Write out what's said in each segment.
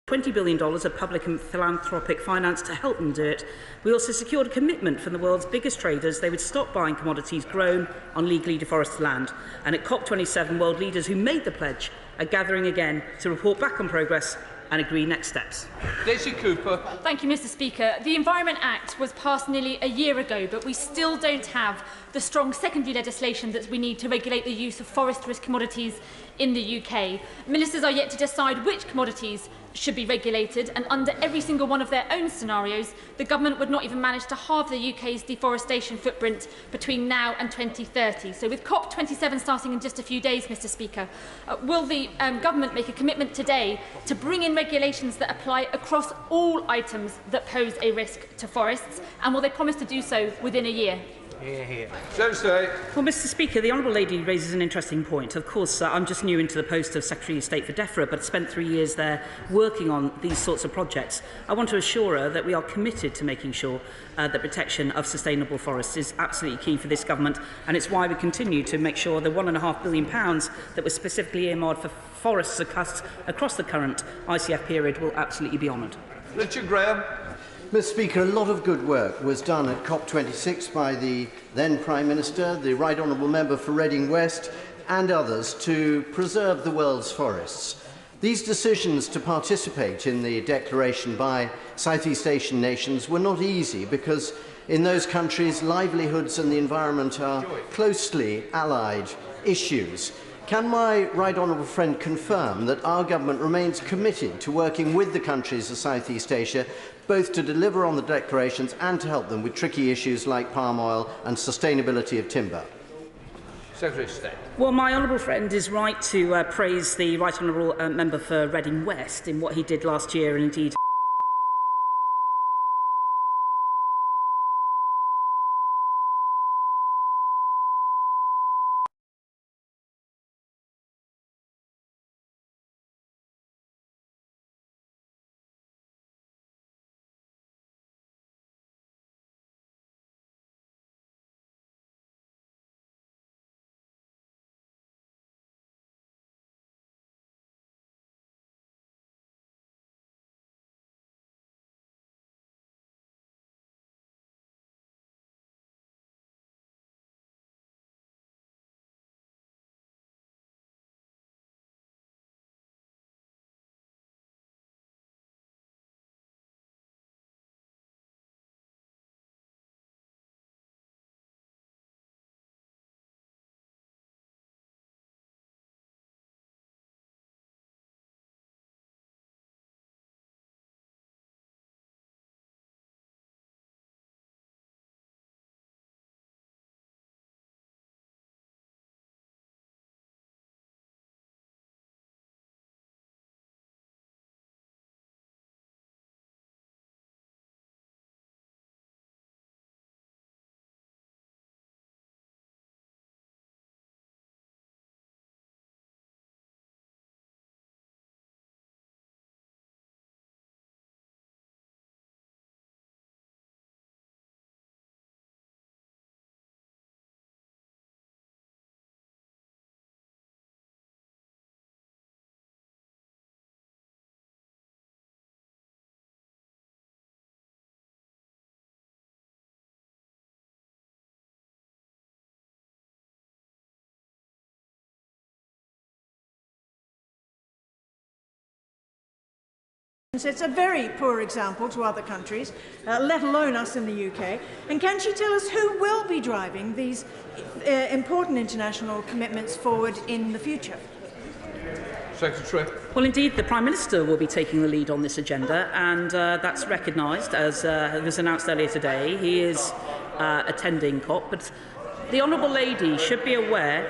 $20 billion of public and philanthropic finance to help them do it. We also secured a commitment from the world's biggest traders they would stop buying commodities grown on legally deforested land. And at COP27, world leaders who made the pledge are gathering again to report back on progress and agree next steps. Daisy Cooper. Thank you, Mr Speaker. The Environment Act was passed nearly a year ago, but we still don't have the strong secondary legislation that we need to regulate the use of forest risk commodities in the UK. Ministers are yet to decide which commodities should be regulated, and under every single one of their own scenarios, the government would not even manage to halve the UK's deforestation footprint between now and 2030. So with COP27 starting in just a few days, Mr Speaker, will the government make a commitment today to bring in regulations that apply across all items that pose a risk to forests, and will they promise to do so within a year? Well, Mr Speaker, the Honourable Lady raises an interesting point. Of course, I'm just new into the post of Secretary of State for DEFRA, but spent 3 years there working on these sorts of projects. I want to assure her that we are committed to making sure that protection of sustainable forests is absolutely key for this government, and it's why we continue to make sure the £1.5 billion that was specifically earmarked for forests across the current ICF period will absolutely be honoured. Richard Graham. Mr Speaker, a lot of good work was done at COP26 by the then Prime Minister, the Right Honourable Member for Reading West and others to preserve the world's forests. These decisions to participate in the declaration by Southeast Asian nations were not easy because in those countries livelihoods and the environment are closely allied issues. Can my right honourable friend confirm that our government remains committed to working with the countries of Southeast Asia both to deliver on the declarations and to help them with tricky issues like palm oil and sustainability of timber? Secretary of State. Well, my honourable friend is right to praise the Right Honourable Member for Reading West in what he did last year, and indeed It's a very poor example to other countries, let alone us in the UK. And can she tell us who will be driving these important international commitments forward in the future? Secretary. Well, indeed, the Prime Minister will be taking the lead on this agenda, and that's recognised, as was announced earlier today. He is attending COP, but the Honourable Lady should be aware.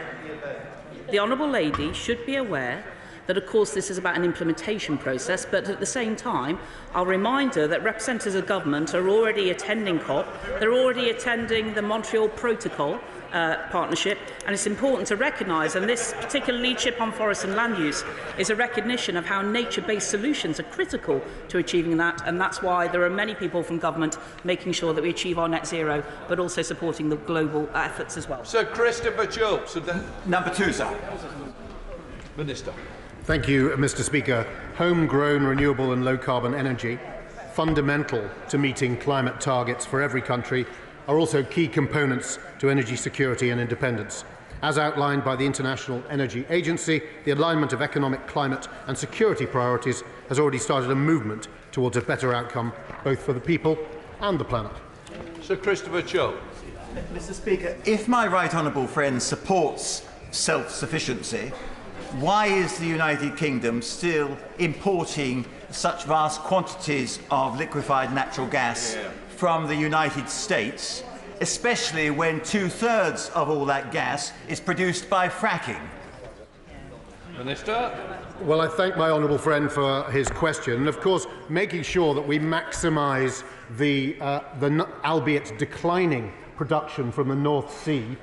That, of course, this is about an implementation process, but at the same time, I'll remind her that representatives of government are already attending COP, they're already attending the Montreal Protocol partnership, and it's important to recognise, and this particular leadership on forest and land use is a recognition of how nature-based solutions are critical to achieving that, and that's why there are many people from government making sure that we achieve our net zero, but also supporting the global efforts as well. Sir Christopher Schultz. Number two, sir. Minister. Thank you, Mr Speaker. Homegrown, renewable and low-carbon energy, fundamental to meeting climate targets for every country, are also key components to energy security and independence. As outlined by the International Energy Agency, the alignment of economic, climate and security priorities has already started a movement towards a better outcome, both for the people and the planet. Sir Christopher Cho. Mr Speaker, if my right honourable friend supports self-sufficiency, why is the United Kingdom still importing such vast quantities of liquefied natural gas from the United States, especially when 2/3 of all that gas is produced by fracking? Minister. Well, I thank my honourable friend for his question. And of course, making sure that we maximise the albeit declining production from the North Sea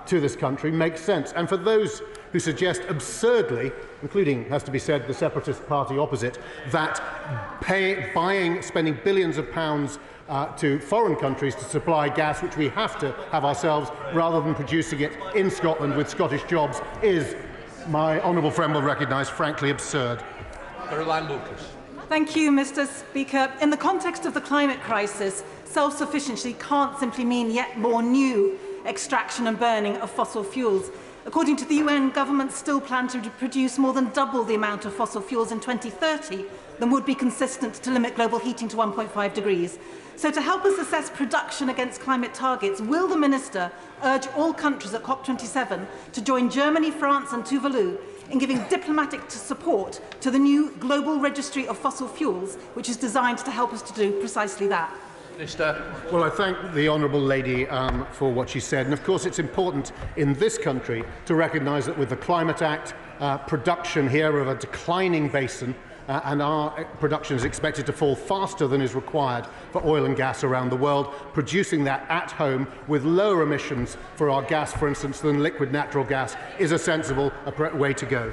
to this country makes sense. And for those who suggest absurdly, including, has to be said, the separatist party opposite, that spending billions of pounds to foreign countries to supply gas, which we have to have ourselves, rather than producing it in Scotland with Scottish jobs, is, my honourable friend will recognise, frankly absurd. Caroline Lucas. Thank you, Mr Speaker. In the context of the climate crisis, self-sufficiency can't simply mean yet more new extraction and burning of fossil fuels. According to the UN, governments still plan to produce more than double the amount of fossil fuels in 2030 than would be consistent to limit global heating to 1.5 degrees. So to help us assess production against climate targets, will the Minister urge all countries at COP27 to join Germany, France and Tuvalu in giving diplomatic support to the new Global Registry of Fossil Fuels, which is designed to help us to do precisely that? Minister. Well, I thank the honourable lady for what she said. And of course, it's important in this country to recognise that with the Climate Act, production here of a declining basin, and our production is expected to fall faster than is required for oil and gas around the world, producing that at home with lower emissions for our gas, for instance, than liquid natural gas is a sensible way to go.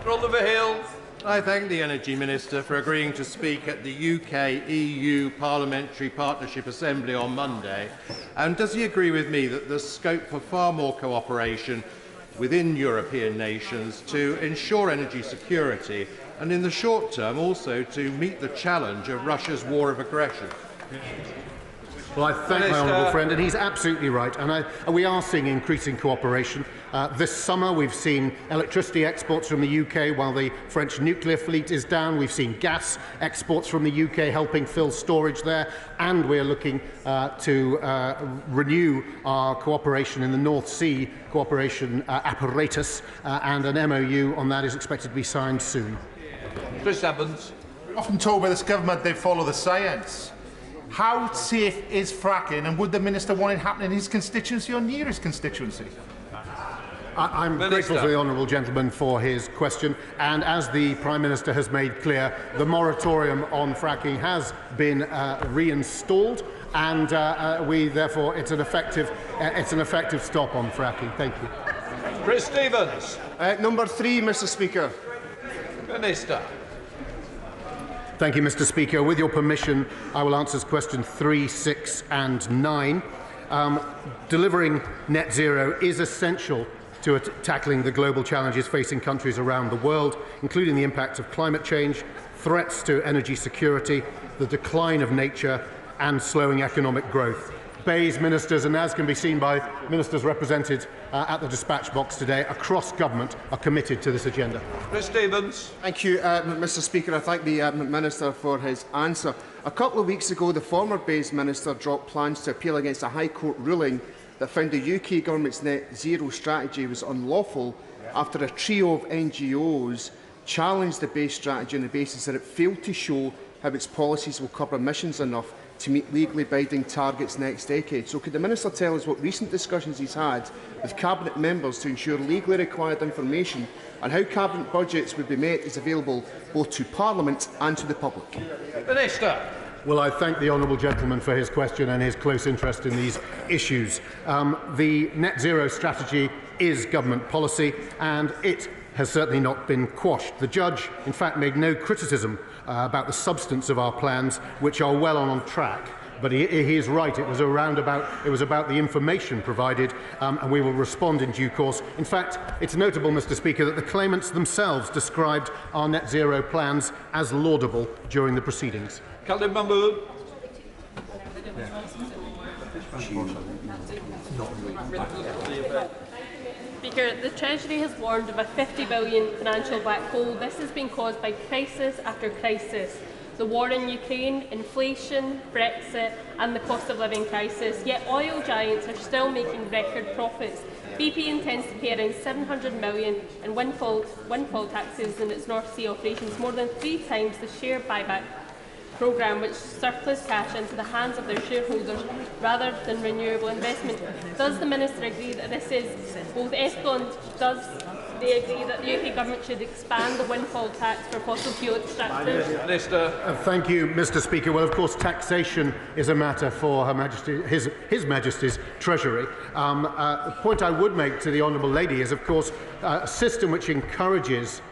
Oliver Hill. I thank the Energy Minister for agreeing to speak at the UK-EU Parliamentary Partnership Assembly on Monday. And does he agree with me that there's scope for far more cooperation within European nations to ensure energy security and in the short term also to meet the challenge of Russia's war of aggression? Well, I thank my honourable friend, and he's absolutely right. And we are seeing increasing cooperation. This summer, we've seen electricity exports from the UK while the French nuclear fleet is down. We've seen gas exports from the UK helping fill storage there. And we're looking to renew our cooperation in the North Sea cooperation apparatus. And an MOU on that is expected to be signed soon. Chris Evans. Often told by this government they follow the science. How safe is fracking, and would the Minister want it happening in his constituency or near his constituency? I'm grateful to the honourable gentleman for his question, and as the Prime Minister has made clear, the moratorium on fracking has been reinstalled, and therefore it's an effective stop on fracking. Thank you. Chris Stevens. Number 3, Mr Speaker. Minister. Thank you, Mr Speaker. With your permission, I will answer question 3, 6 and 9. Delivering net zero is essential to tackling the global challenges facing countries around the world, including the impact of climate change, threats to energy security, the decline of nature and slowing economic growth. Bayes ministers, and as can be seen by ministers represented at the dispatch box today, across government are committed to this agenda. Chris Stevens. Thank you, Mr Speaker. I thank the Minister for his answer. A couple of weeks ago, the former Bayes Minister dropped plans to appeal against a High Court ruling that found the UK government's net zero strategy was unlawful after a trio of NGOs challenged the Bayes strategy on the basis that it failed to show how its policies will curb emissions enough to meet legally binding targets next decade. So could the Minister tell us what recent discussions he's had with Cabinet members to ensure legally required information and how Cabinet budgets would be made is available both to Parliament and to the public? Minister. Well, I thank the honourable gentleman for his question and his close interest in these issues. The net zero strategy is government policy, and it has certainly not been quashed. The judge, in fact, made no criticism about the substance of our plans, which are well on track but he is right. It was about the information provided, and we will respond in due course. In fact, it's notable, Mr Speaker, that the claimants themselves described our net zero plans as laudable during the proceedings. Caleb Mahmood. Speaker, the Treasury has warned of a £50 billion financial black hole. This has been caused by crisis after crisis. The war in Ukraine, inflation, Brexit and the cost of living crisis. Yet oil giants are still making record profits. BP intends to pay around £700 million in windfall taxes in its North Sea operations, more than 3 times the share buyback programme, which surplus cash into the hands of their shareholders rather than renewable investment. Does the Minister agree that this is both ethical, and does they agree that the UK Government should expand the windfall tax for fossil fuel extractors? Minister. Thank you, Mr Speaker. Well, of course, taxation is a matter for Her Majesty, His Majesty's Treasury. The point I would make to the Honourable Lady is, of course, a system which encourages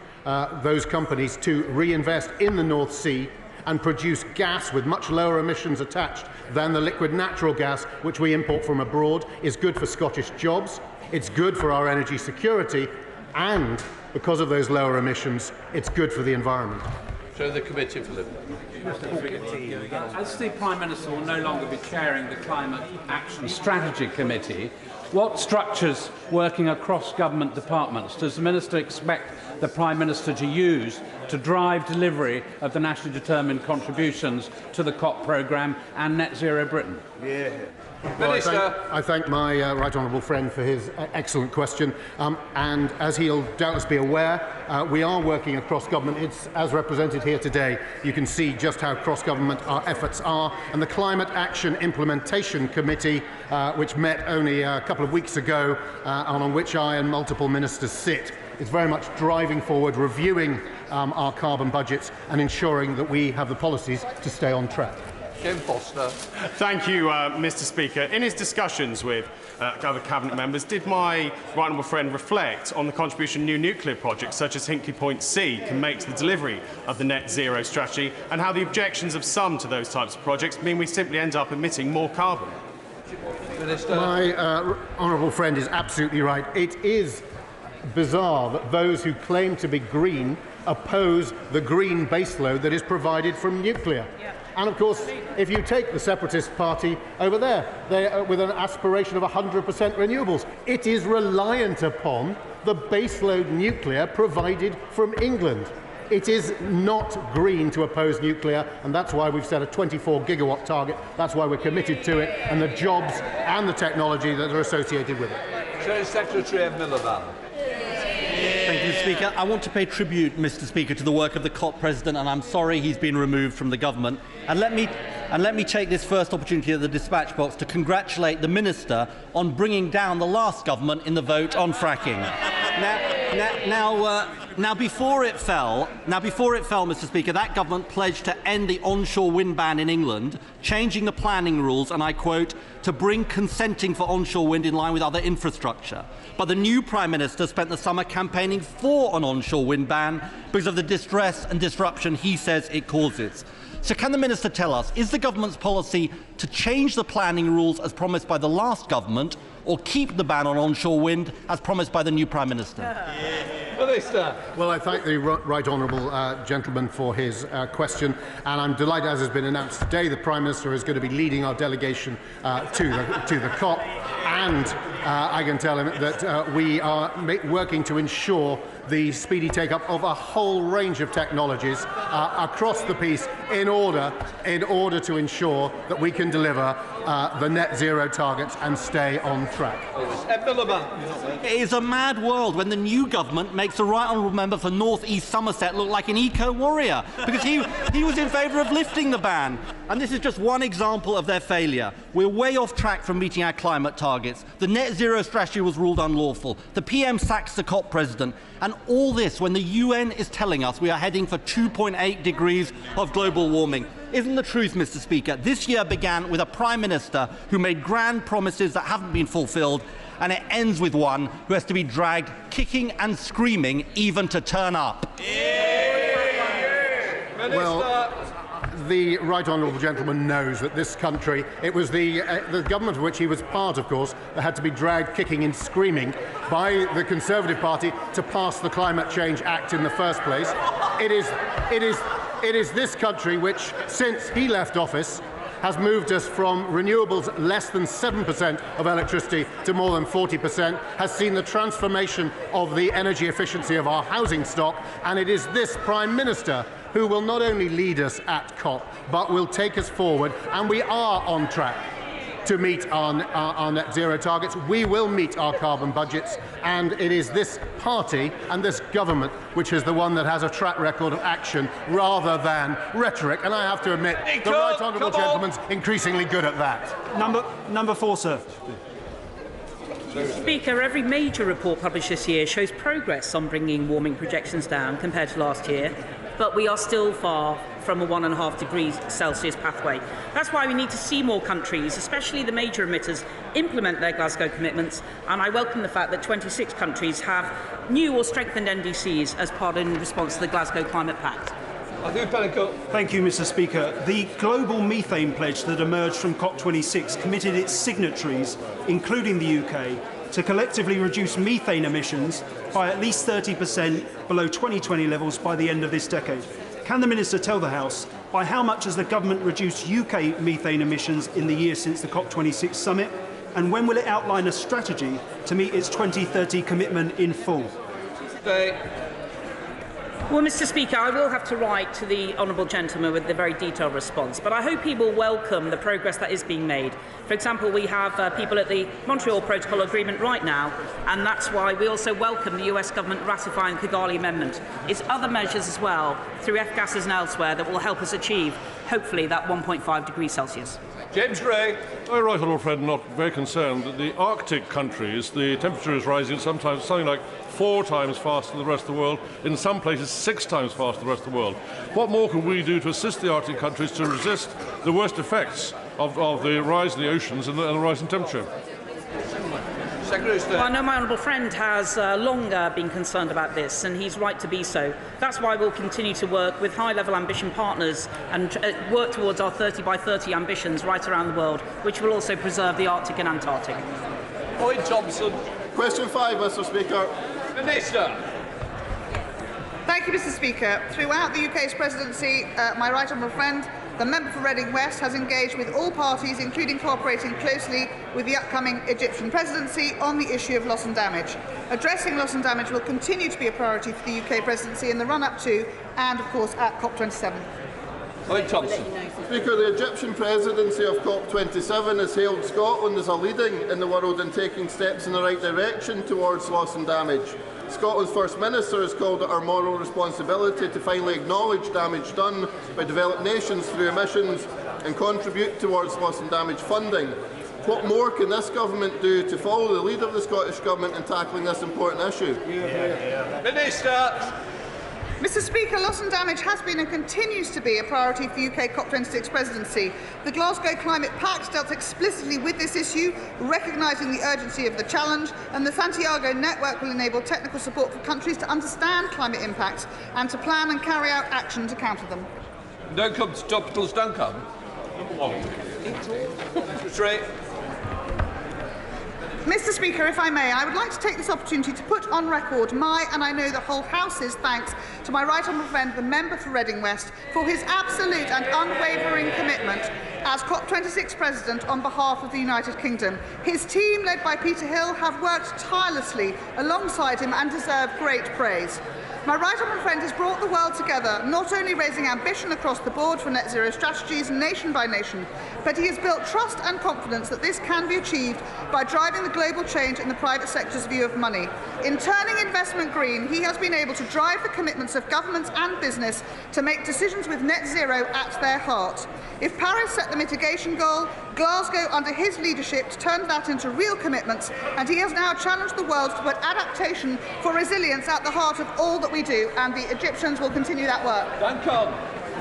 those companies to reinvest in the North Sea and produce gas with much lower emissions attached than the liquid natural gas which we import from abroad is good for Scottish jobs, it's good for our energy security, and because of those lower emissions, it's good for the environment. So the committee for Liberty. As the Prime Minister will no longer be chairing the Climate Action Strategy Committee, what structures working across government departments does the Minister expect the Prime Minister to use to drive delivery of the nationally determined contributions to the COP programme and Net Zero Britain? Well, I thank my right honourable friend for his excellent question, and as he'll doubtless be aware, we are working across government. It's as represented here today. You can see just how cross-government our efforts are, and the Climate Action Implementation Committee, which met only a couple of weeks ago, and on which I and multiple ministers sit, is very much driving forward, reviewing our carbon budgets and ensuring that we have the policies to stay on track. Jim Foster. Thank you, Mr Speaker. In his discussions with other Cabinet members, did my right honourable friend reflect on the contribution new nuclear projects such as Hinkley Point C can make to the delivery of the net zero strategy, and how the objections of some to those types of projects mean we simply end up emitting more carbon? Minister. My honourable friend is absolutely right. It is bizarre that those who claim to be green oppose the green baseload that is provided from nuclear. And of course, if you take the Separatist Party over there, they with an aspiration of 100% renewables, it is reliant upon the baseload nuclear provided from England. It is not green to oppose nuclear, and that's why we've set a 24 gigawatt target. That's why we're committed to it, and the jobs and the technology that are associated with it. Secretary of Miliband. Thank you, Speaker. I want to pay tribute, Mr Speaker, to the work of the COP President, and I'm sorry he's been removed from the government. And let me take this first opportunity at the dispatch box to congratulate the Minister on bringing down the last government in the vote on fracking. Now, before it fell, Mr Speaker, that government pledged to end the onshore wind ban in England, changing the planning rules, and I quote, to bring consenting for onshore wind in line with other infrastructure. But the new Prime Minister spent the summer campaigning for an onshore wind ban because of the distress and disruption he says it causes. So can the Minister tell us, is the government's policy to change the planning rules as promised by the last government, or keep the ban on onshore wind as promised by the new Prime Minister? Minister. Well, I thank the right honourable gentleman for his question, and I'm delighted, as has been announced today, the Prime Minister is going to be leading our delegation to the COP, and I can tell him that we are working to ensure the speedy take-up of a whole range of technologies across the piece in order to ensure that we can deliver the net zero targets and stay on track. It is a mad world when the new government makes the right honourable member for North East Somerset look like an eco-warrior, because he was in favour of lifting the ban. And this is just one example of their failure. We're way off track from meeting our climate targets. The net zero strategy was ruled unlawful. The PM sacks the COP president. And all this when the UN is telling us we are heading for 2.8 degrees of global warming. Isn't the truth, Mr Speaker? This year began with a Prime Minister who made grand promises that haven't been fulfilled, and it ends with one who has to be dragged kicking and screaming even to turn up. Well, the right honourable gentleman knows that this country, it was the government of which he was part, of course, that had to be dragged kicking and screaming by the Conservative Party to pass the Climate Change Act in the first place. It is this country which, since he left office, has moved us from renewables less than 7% of electricity to more than 40%, has seen the transformation of the energy efficiency of our housing stock, and it is this Prime Minister who will not only lead us at COP, but will take us forward, and we are on track to meet our net zero targets. We will meet our carbon budgets, and it is this party and this government which is the one that has a track record of action rather than rhetoric. And I have to admit, the right honourable gentleman's increasingly good at that. Number 4, sir. Speaker, every major report published this year shows progress on bringing warming projections down compared to last year, but we are still far from a 1.5 degrees Celsius pathway. That's why we need to see more countries, especially the major emitters, implement their Glasgow commitments, and I welcome the fact that 26 countries have new or strengthened NDCs as part in response to the Glasgow Climate Pact. Thank you, Mr. Speaker. The global methane pledge that emerged from COP26 committed its signatories, including the UK, to collectively reduce methane emissions by at least 30% below 2020 levels by the end of this decade. Can the Minister tell the House by how much has the government reduced UK methane emissions in the year since the COP26 summit, and when will it outline a strategy to meet its 2030 commitment in full? Well, Mr. Speaker, I will have to write to the honourable gentleman with a very detailed response, but I hope he will welcome the progress that is being made. For example, we have people at the Montreal Protocol Agreement right now, and that's why we also welcome the US government ratifying the Kigali Amendment. It's other measures as well, through F-gases and elsewhere, that will help us achieve, hopefully, that 1.5 degrees Celsius. James Gray. My right honourable friend not very concerned that the Arctic countries, the temperature is rising sometimes something like 4 times faster than the rest of the world, in some places 6 times faster than the rest of the world. What more can we do to assist the Arctic countries to resist the worst effects of the rise in the oceans and the rise in temperature? Well, I know my honourable friend has long been concerned about this, and he's right to be so. That's why we'll continue to work with high-level ambition partners and work towards our 30 by 30 ambitions right around the world, which will also preserve the Arctic and Antarctic. Lloyd Thompson. Question 5, Mr. Speaker. Minister. Thank you, Mr. Speaker. Throughout the UK's presidency, my right honourable friend, the member for Reading West, has engaged with all parties, including cooperating closely with the upcoming Egyptian presidency on the issue of loss and damage. Addressing loss and damage will continue to be a priority for the UK presidency in the run-up to and, of course, at COP27. Lloyd Thompson. Speaker, the Egyptian presidency of COP27 has hailed Scotland as a leading in the world in taking steps in the right direction towards loss and damage. Scotland's First Minister has called it our moral responsibility to finally acknowledge damage done by developed nations through emissions and contribute towards loss and damage funding. What more can this government do to follow the lead of the Scottish Government in tackling this important issue? Minister. Mr. Speaker, loss and damage has been and continues to be a priority for the UK COP26 presidency. The Glasgow Climate Pact dealt explicitly with this issue, recognising the urgency of the challenge, and the Santiago Network will enable technical support for countries to understand climate impacts and to plan and carry out action to counter them. Don't come to topicals, don't come. Straight. Mr. Speaker, if I may, I would like to take this opportunity to put on record my, and I know the whole House's, thanks to my right honourable friend, the member for Reading West, for his absolute and unwavering commitment as COP26 President on behalf of the United Kingdom. His team, led by Peter Hill, have worked tirelessly alongside him and deserve great praise. My right honourable friend has brought the world together, not only raising ambition across the board for net zero strategies nation by nation, but he has built trust and confidence that this can be achieved by driving the global change in the private sector's view of money. In turning investment green, he has been able to drive the commitments of governments and business to make decisions with net zero at their heart. If Paris set the mitigation goal, Glasgow, under his leadership, turned that into real commitments, and he has now challenged the world to put adaptation for resilience at the heart of all that we do, and the Egyptians will continue that work.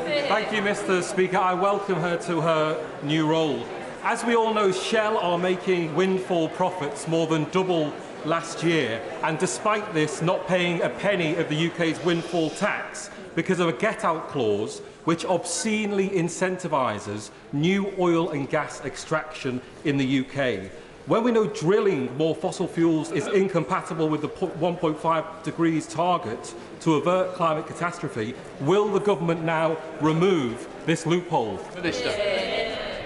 Thank you, Mr. Speaker. I welcome her to her new role. As we all know, Shell are making windfall profits more than double last year, and despite this not paying a penny of the UK's windfall tax because of a get-out clause which obscenely incentivises new oil and gas extraction in the UK. When we know drilling more fossil fuels is incompatible with the 1.5 degrees target to avert climate catastrophe, will the government now remove this loophole? Minister.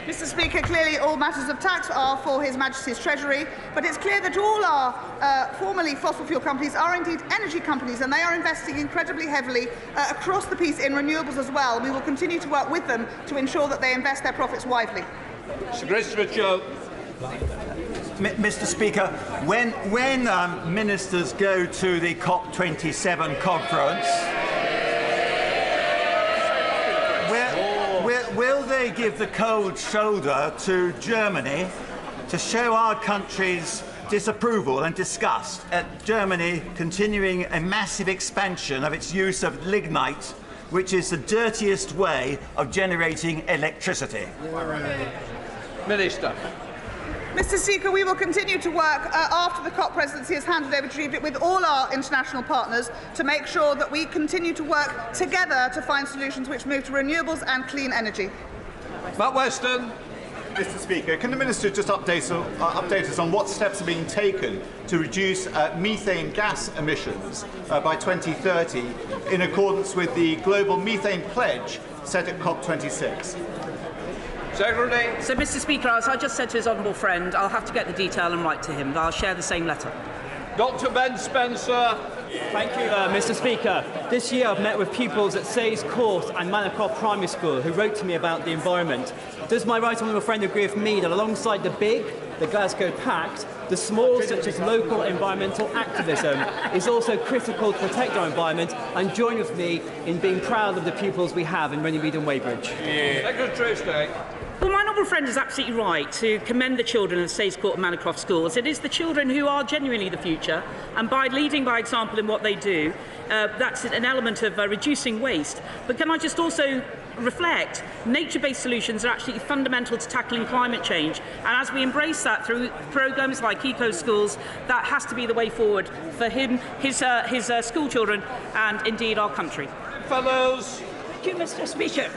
Mr Speaker, clearly all matters of tax are for His Majesty's Treasury, but it's clear that all our formerly fossil fuel companies are indeed energy companies, and they are investing incredibly heavily across the piece in renewables as well. We will continue to work with them to ensure that they invest their profits wisely. Sir Christopher Joe. Mr Speaker, when ministers go to the COP27 conference, will they give the cold shoulder to Germany to show our country's disapproval and disgust at Germany continuing a massive expansion of its use of lignite, which is the dirtiest way of generating electricity? Minister. Mr Speaker, we will continue to work after the COP presidency is handed over to Egypt with all our international partners to make sure that we continue to work together to find solutions which move to renewables and clean energy. Matt Weston. Mr Speaker, can the Minister just update us on what steps are being taken to reduce methane gas emissions by 2030 in accordance with the global methane pledge set at COP26? Secretary. So, Mr Speaker, as I just said to his honourable friend, I'll have to get the detail and write to him. I'll share the same letter. Dr Ben Spencer. Thank you, Mr Speaker. This year I've met with pupils at Sayes Court and Manor Primary School who wrote to me about the environment. Does my right honourable friend agree with me that alongside the big, the Glasgow Pact, the small, such as local environmental activism, is also critical to protect our environment, and join with me in being proud of the pupils we have in Runnymede and Weybridge? Secretary of State. Well, my honourable friend is absolutely right to commend the children of Sayes Court and Manor schools. It is the children who are genuinely the future, and by leading by example in what they do, that's an element of reducing waste. But can I just also reflect, nature-based solutions are actually fundamental to tackling climate change, and as we embrace that through programmes like Eco Schools, that has to be the way forward for him, his school children, and indeed our country. Fellows. Thank you, Mr Speaker.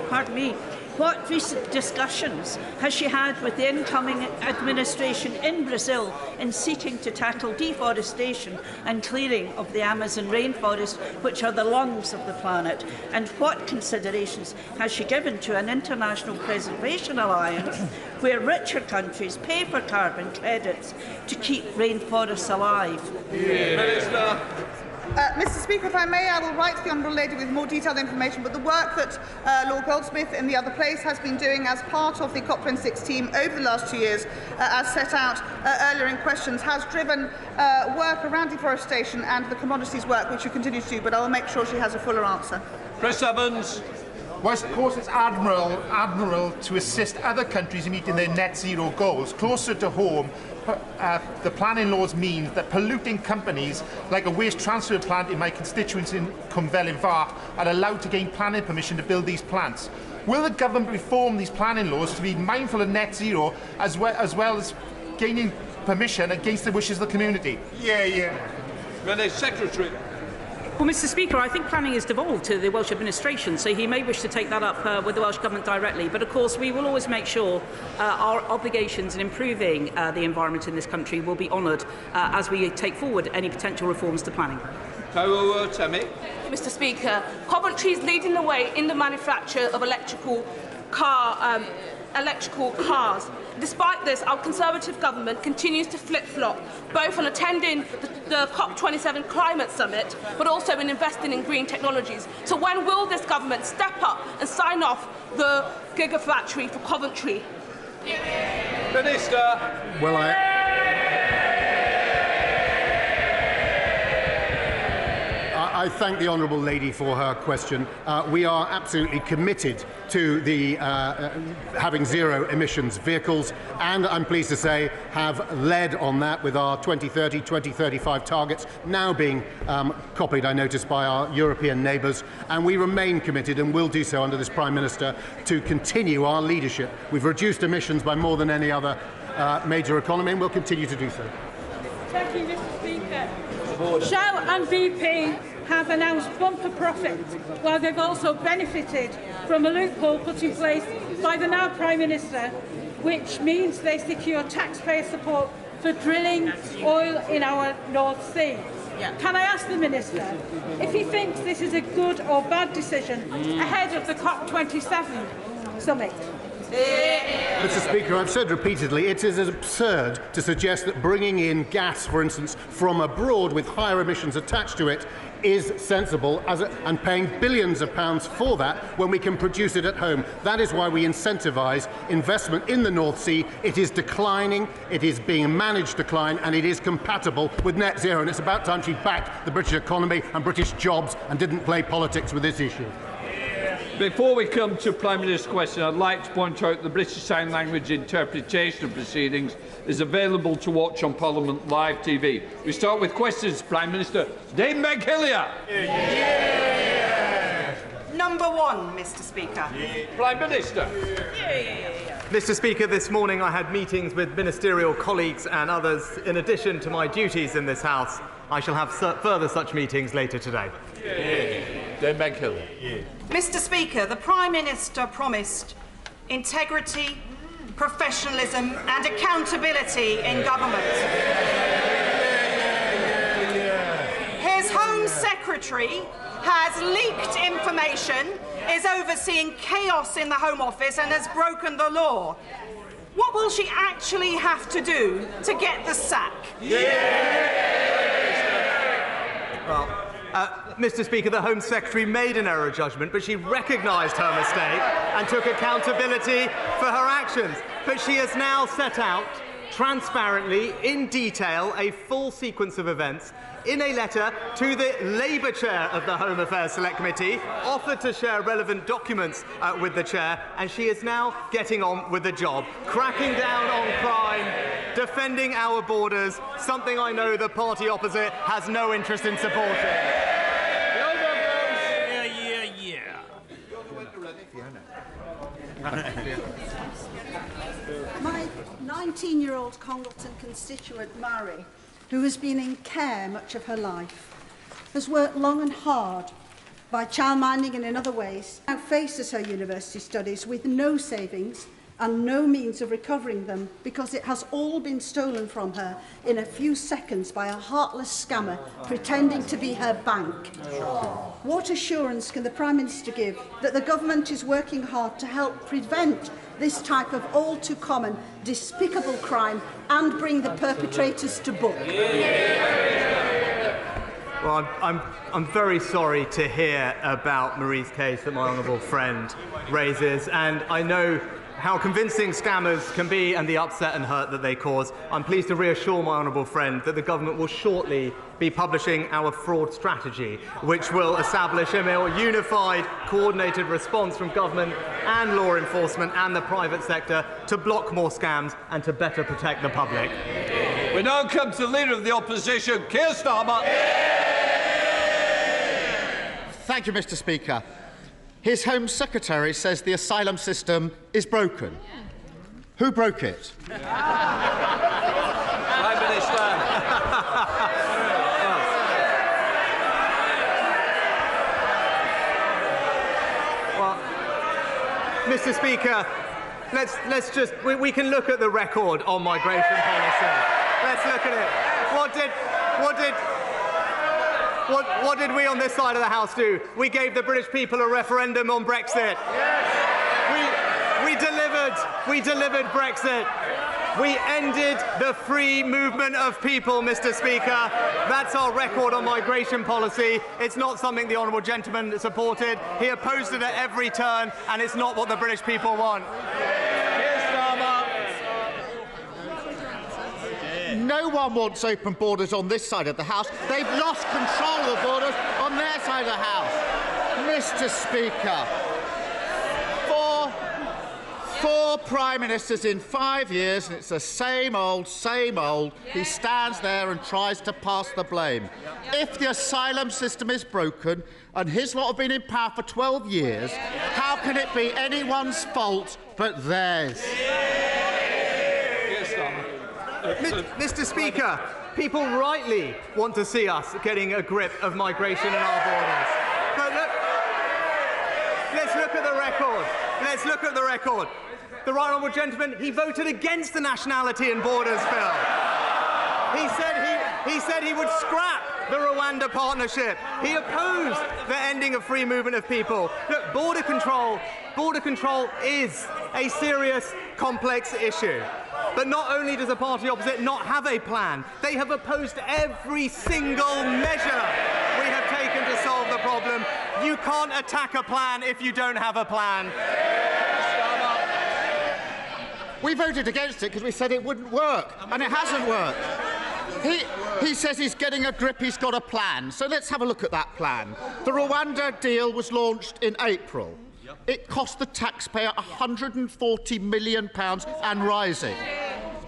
Pardon me. What recent discussions has she had with the incoming administration in Brazil in seeking to tackle deforestation and clearing of the Amazon rainforest, which are the lungs of the planet? And what considerations has she given to an international preservation alliance where richer countries pay for carbon credits to keep rainforests alive? Minister. Mr Speaker, if I may, I will write to the Honourable Lady with more detailed information, but the work that Lord Goldsmith and the other place has been doing as part of the COP26 team over the last 2 years, as set out earlier in questions, has driven work around deforestation and the commodities work, which you continue to do, but I will make sure she has a fuller answer. Chris Evans. Whilst, of course, it's admirable to assist other countries in meeting their net zero goals, closer to home, the planning laws mean that polluting companies like a waste transfer plant in my constituency in Cwmfelin are allowed to gain planning permission to build these plants. Will the government reform these planning laws to be mindful of net zero as well as gaining permission against the wishes of the community? Minister. Secretary. Well, Mr Speaker, I think planning is devolved to the Welsh administration, so he may wish to take that up with the Welsh Government directly. But of course, we will always make sure our obligations in improving the environment in this country will be honoured as we take forward any potential reforms to planning. Mr Speaker, Coventry is leading the way in the manufacture of electrical cars. Despite this, our Conservative government continues to flip-flop, both on attending the COP27 climate summit, but also in investing in green technologies. So when will this government step up and sign off the gigafactory for Coventry? Minister. Well, I thank the honourable lady for her question. We are absolutely committed to the having zero emissions vehicles, and I'm pleased to say have led on that with our 2030, 2035 targets now being copied, I noticed, by our European neighbours, and we remain committed and will do so under this Prime Minister to continue our leadership. We've reduced emissions by more than any other major economy, and we'll continue to do so. Thank you, Mr Speaker. Shell and BP have announced bumper profits, while they've also benefited from a loophole put in place by the now Prime Minister, which means they secure taxpayer support for drilling oil in our North Sea. Can I ask the Minister if he thinks this is a good or bad decision ahead of the COP27 summit? Mr Speaker, I've said repeatedly it is absurd to suggest that bringing in gas, for instance, from abroad with higher emissions attached to it is sensible and paying billions of pounds for that when we can produce it at home. That is why we incentivise investment in the North Sea. It is declining, it is being a managed decline, and it is compatible with net zero. And it's about time she backed the British economy and British jobs and didn't play politics with this issue. Before we come to Prime Minister's question, I'd like to point out the British Sign Language interpretation of proceedings is available to watch on Parliament Live TV. We start with questions. Prime Minister Dame Meg Hillier. Number one, Mr Speaker. Prime Minister. Mr Speaker, this morning I had meetings with ministerial colleagues and others in addition to my duties in this House. I shall have further such meetings later today. Dame Meg Hillier. Mr Speaker, the Prime Minister promised integrity, professionalism and accountability in government. His Home Secretary has leaked information, is overseeing chaos in the Home Office and has broken the law. What will she actually have to do to get the sack? Well, Mr Speaker, the Home Secretary made an error judgment, but she recognised her mistake and took accountability for her actions. But she has now set out, transparently, in detail, a full sequence of events in a letter to the Labour Chair of the Home Affairs Select Committee, offered to share relevant documents with the Chair, and she is now getting on with the job, cracking down on crime, defending our borders, something I know the party opposite has no interest in supporting. My 19-year-old Congleton constituent, Mary, who has been in care much of her life, has worked long and hard by childminding and in other ways, now faces her university studies with no savings and no means of recovering them because it has all been stolen from her in a few seconds by a heartless scammer pretending to be her bank. What assurance can the Prime Minister give that the government is working hard to help prevent this type of all-too-common, despicable crime and bring the perpetrators to book? Well, I'm very sorry to hear about Marie's case that my honourable friend raises, and I know how convincing scammers can be and the upset and hurt that they cause. I'm pleased to reassure my honourable friend that the government will shortly be publishing our fraud strategy, which will establish a more unified, coordinated response from government and law enforcement and the private sector to block more scams and to better protect the public. We now come to the Leader of the Opposition, Keir Starmer. Thank you, Mr Speaker. His Home Secretary says the asylum system is broken. Who broke it? Prime Minister. Well, Mr Speaker, let's just we can look at the record on migration policy. Let's look at it. What did we on this side of the House do? We gave the British people a referendum on Brexit. We delivered Brexit. We ended the free movement of people, Mr Speaker. That's our record on migration policy. It's not something the honourable gentleman supported. He opposed it at every turn, and it's not what the British people want. No one wants open borders on this side of the House. They've lost control of the borders on their side of the House. Mr Speaker, four Prime Ministers in 5 years, and it's the same old, same old. He stands there and tries to pass the blame. If the asylum system is broken, and his lot have been in power for 12 years, how can it be anyone's fault but theirs? Mr. Speaker, people rightly want to see us getting a grip of migration in our borders. But look, let's look at the record. Let's look at the record. The right honourable gentleman, he voted against the Nationality and Borders Bill. He said he would scrap the Rwanda partnership. He opposed the ending of free movement of people. Look, border control is a serious, complex issue. But not only does the party opposite not have a plan, they have opposed every single measure we have taken to solve the problem. You can't attack a plan if you don't have a plan. We voted against it because we said it wouldn't work, and it hasn't worked. He says he's getting a grip, he's got a plan. So let's have a look at that plan. The Rwanda deal was launched in April. It cost the taxpayer £140 million and rising.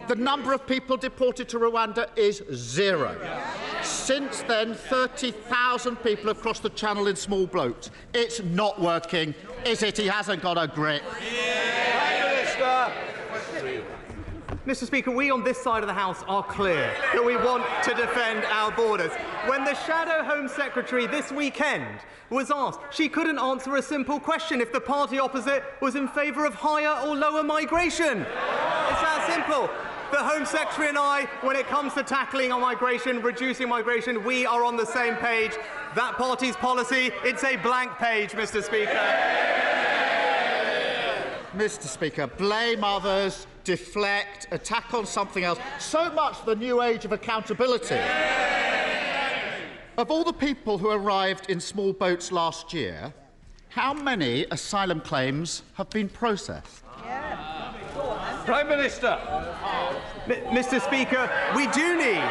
The number of people deported to Rwanda is 0. Since then, 30,000 people have crossed the channel in small boats. It's not working, is it? He hasn't got a grip. Mr. Speaker, we on this side of the House are clear that we want to defend our borders. When the Shadow Home Secretary this weekend was asked, she couldn't answer a simple question if the party opposite was in favour of higher or lower migration. It's that simple. The Home Secretary and I, when it comes to tackling on migration, reducing migration, we are on the same page. That party's policy, it's a blank page, Mr. Speaker. Mr. Speaker, blame others, deflect, attack on something else. So much the new age of accountability. Of all the people who arrived in small boats last year, how many asylum claims have been processed? Prime Minister. Mr. Speaker, we do need.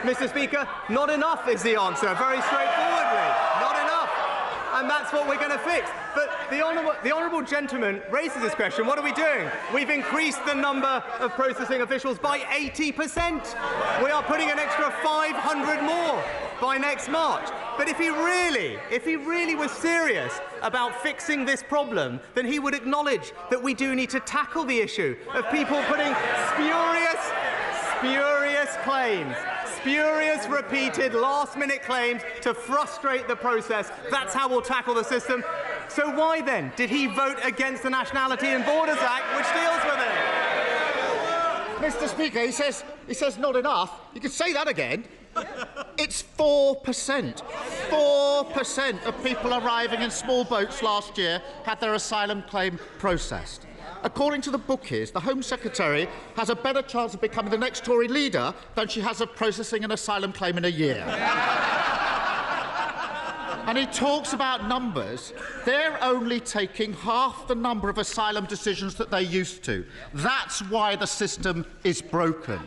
Mr. Speaker, not enough is the answer, very straightforwardly. Not enough. And that's what we're going to fix. But the honourable gentleman raises this question. What are we doing? We've increased the number of processing officials by 80%. We are putting an extra 500 more by next March. But if he really was serious about fixing this problem, then he would acknowledge that we do need to tackle the issue of people putting spurious claims. Spurious, repeated, last-minute claims to frustrate the process. That's how we'll tackle the system. So why, then, did he vote against the Nationality and Borders Act, which deals with it? Mr. Speaker, he says not enough. You could say that again. It's 4%. 4% of people arriving in small boats last year had their asylum claim processed. According to the bookies, the Home Secretary has a better chance of becoming the next Tory leader than she has of processing an asylum claim in a year. And he talks about numbers. They're only taking half the number of asylum decisions that they used to. That's why the system is broken.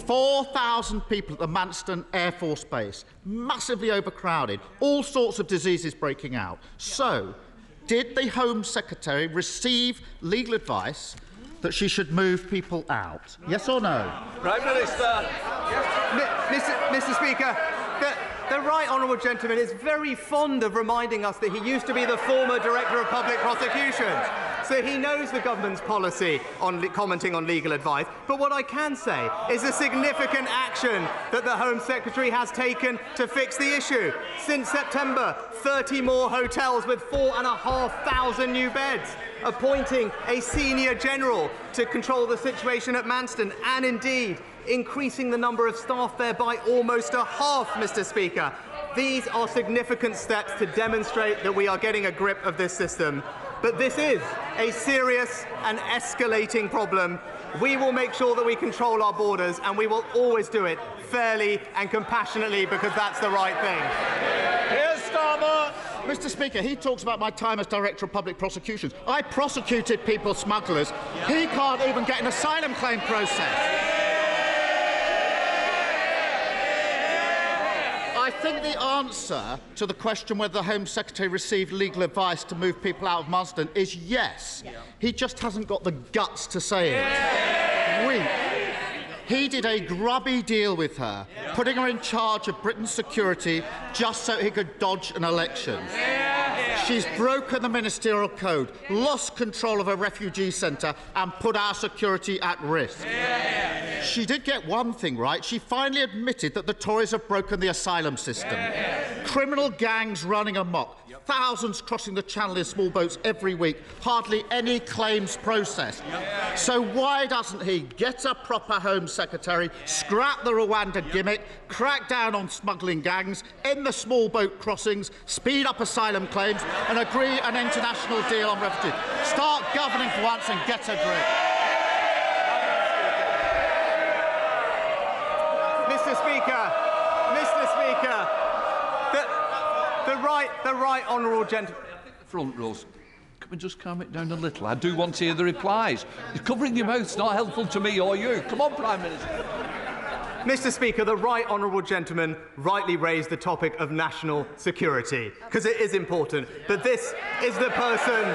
4,000 people at the Manston Air Force Base, massively overcrowded, all sorts of diseases breaking out. So, did the Home Secretary receive legal advice that she should move people out? Yes or no? Prime Minister. Mr. Speaker, the right honourable gentleman is very fond of reminding us that he used to be the former Director of Public Prosecutions. So he knows the government's policy on commenting on legal advice. But what I can say is a significant action that the Home Secretary has taken to fix the issue. Since September, 30 more hotels with 4,500 new beds, appointing a senior general to control the situation at Manston, and indeed increasing the number of staff there by almost a half, Mr. Speaker. These are significant steps to demonstrate that we are getting a grip of this system. But this is a serious and escalating problem. We will make sure that we control our borders, and we will always do it fairly and compassionately because that's the right thing. Keir Starmer. Mr. Speaker, he talks about my time as Director of Public Prosecutions. I prosecuted people smugglers. He can't even get an asylum claim processed. I think the answer to the question whether the Home Secretary received legal advice to move people out of Manston is yes. He just hasn't got the guts to say it. Weak. He did a grubby deal with her, putting her in charge of Britain's security just so he could dodge an election. She's broken the ministerial code, lost control of a refugee centre and put our security at risk. She did get one thing right. She finally admitted that the Tories have broken the asylum system. Criminal gangs running amok. Thousands crossing the Channel in small boats every week. Hardly any claims processed. So why doesn't he get a proper Home Secretary, scrap the Rwanda gimmick, crack down on smuggling gangs, end the small boat crossings, speed up asylum claims and agree an international deal on refugees? Start governing for once and get a grip. Mr. Speaker, the right honourable gentleman. Front rows, can we just calm it down a little? I do want to hear the replies. Covering your mouth's not helpful to me or you. Come on, Prime Minister. Mr. Speaker, the right honourable gentleman rightly raised the topic of national security because it is important. But this is the person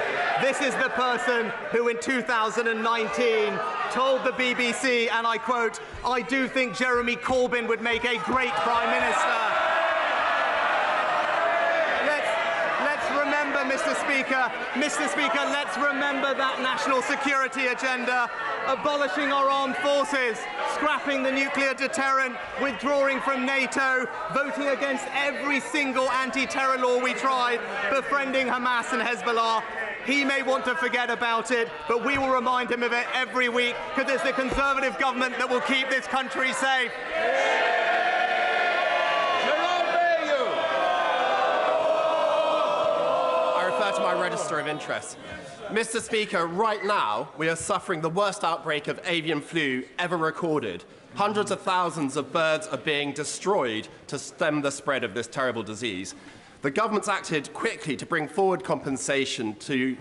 who in 2019 told the BBC, and I quote, "I do think Jeremy Corbyn would make a great Prime Minister." Mr. Speaker, let's remember that national security agenda, abolishing our armed forces, scrapping the nuclear deterrent, withdrawing from NATO, voting against every single anti-terror law we tried, befriending Hamas and Hezbollah. He may want to forget about it, but we will remind him of it every week because it's the Conservative government that will keep this country safe. To my register of interest. Mr. Speaker, right now we are suffering the worst outbreak of avian flu ever recorded. Hundreds of thousands of birds are being destroyed to stem the spread of this terrible disease. The government's acted quickly to bring forward compensation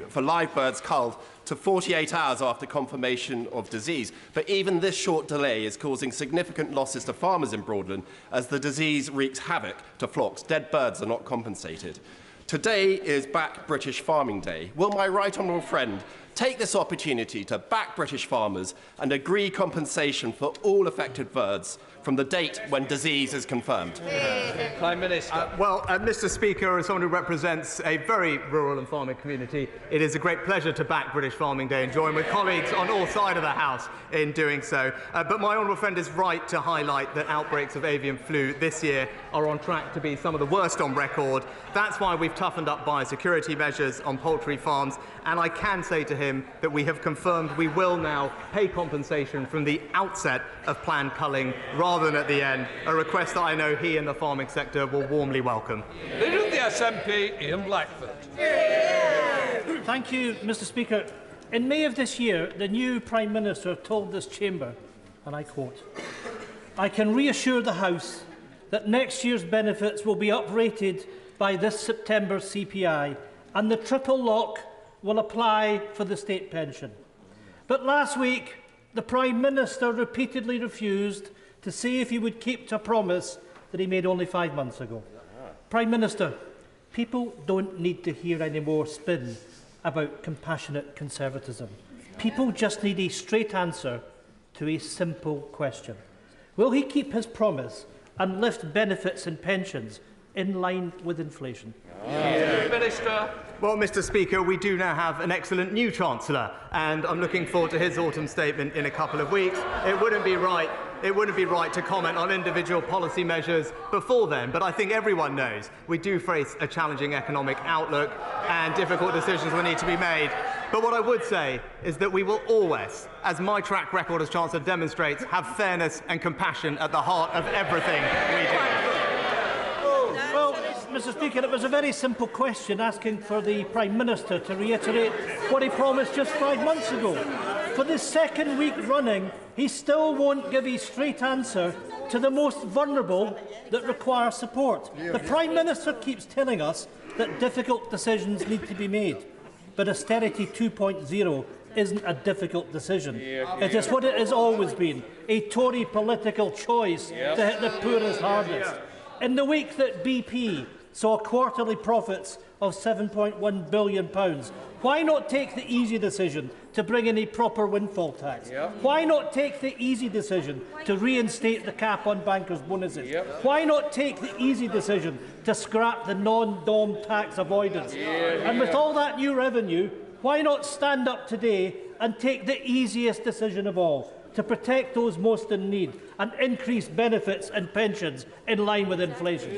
for live birds culled to 48 hours after confirmation of disease. But even this short delay is causing significant losses to farmers in Broadland as the disease wreaks havoc to flocks. Dead birds are not compensated. Today is Back British Farming Day. Will my right honourable friend take this opportunity to back British farmers and agree compensation for all affected birds from the date when disease is confirmed? Prime Minister. Mr. Speaker, as someone who represents a very rural and farming community, it is a great pleasure to back British Farming Day and join with colleagues on all sides of the House in doing so. But my honourable friend is right to highlight that outbreaks of avian flu this year are on track to be some of the worst on record. That's why we've toughened up biosecurity measures on poultry farms, and I can say to him that we have confirmed we will now pay compensation from the outset of planned culling rather than at the end, a request that I know he and the farming sector will warmly welcome. Leader of the SNP, Ian Blackford. Thank you, Mr. Speaker. In May of this year, the new Prime Minister told this chamber, and I quote, "I can reassure the House that next year's benefits will be uprated by this September's CPI and the triple lock will apply for the state pension." But last week, the Prime Minister repeatedly refused to see if he would keep to a promise that he made only 5 months ago. Prime Minister, people don't need to hear any more spin about compassionate conservatism. People just need a straight answer to a simple question. Will he keep his promise and lift benefits and pensions in line with inflation? Minister. Well, Mr. Speaker, we do now have an excellent new Chancellor, and I'm looking forward to his autumn statement in a couple of weeks. It wouldn't be right to comment on individual policy measures before then, but I think everyone knows we do face a challenging economic outlook and difficult decisions will need to be made. But what I would say is that we will always, as my track record as Chancellor demonstrates, have fairness and compassion at the heart of everything we do. Well, Mr. Speaker, it was a very simple question asking for the Prime Minister to reiterate what he promised just 5 months ago. For the second week running, he still won't give a straight answer to the most vulnerable that require support. The Prime Minister keeps telling us that difficult decisions need to be made, but austerity 2.0 isn't a difficult decision. It is what it has always been, a Tory political choice to hit the poorest hardest. In the week that BP saw quarterly profits of £7.1 billion. Why not take the easy decision to bring in a proper windfall tax? Why not take the easy decision to reinstate the cap on bankers' bonuses? Why not take the easy decision to scrap the non-dom tax avoidance? And with all that new revenue, why not stand up today and take the easiest decision of all, to protect those most in need and increase benefits and pensions in line with inflation?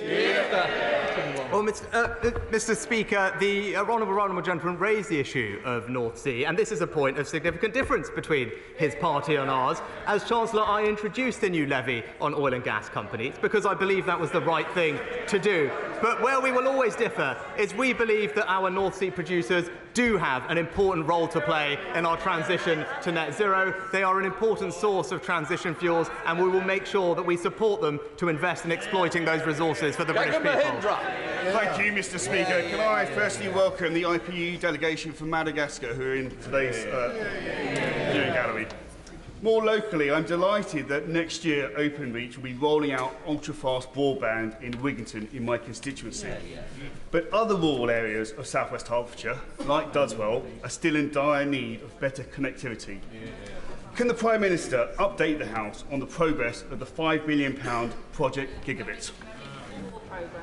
Well, Mr Speaker, the honourable gentleman raised the issue of North Sea, and this is a point of significant difference between his party and ours. As Chancellor, I introduced the new levy on oil and gas companies because I believe that was the right thing to do. But where we will always differ is we believe that our North Sea producers do have an important role to play in our transition to net zero. They are an important source of transition fuels, and we will make sure that we support them to invest in exploiting those resources for the British people. Thank you, Mr Speaker. Can I firstly welcome the IPU delegation from Madagascar who are in today's viewing gallery. More locally, I'm delighted that next year Openreach will be rolling out ultra-fast broadband in Wigginton in my constituency. But other rural areas of South West Hertfordshire, like Dudswell, are still in dire need of better connectivity. Can the Prime Minister update the House on the progress of the £5 billion Project Gigabit?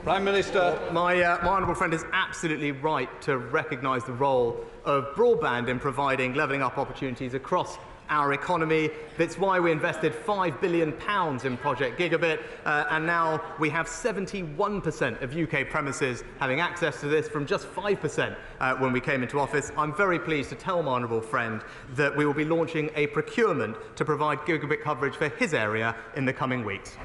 Prime Minister. My honourable friend is absolutely right to recognise the role of broadband in providing levelling up opportunities across our economy. That's why we invested £5 billion in Project Gigabit, and now we have 71% of UK premises having access to this from just 5% when we came into office. I'm very pleased to tell my honourable friend that we will be launching a procurement to provide gigabit coverage for his area in the coming weeks.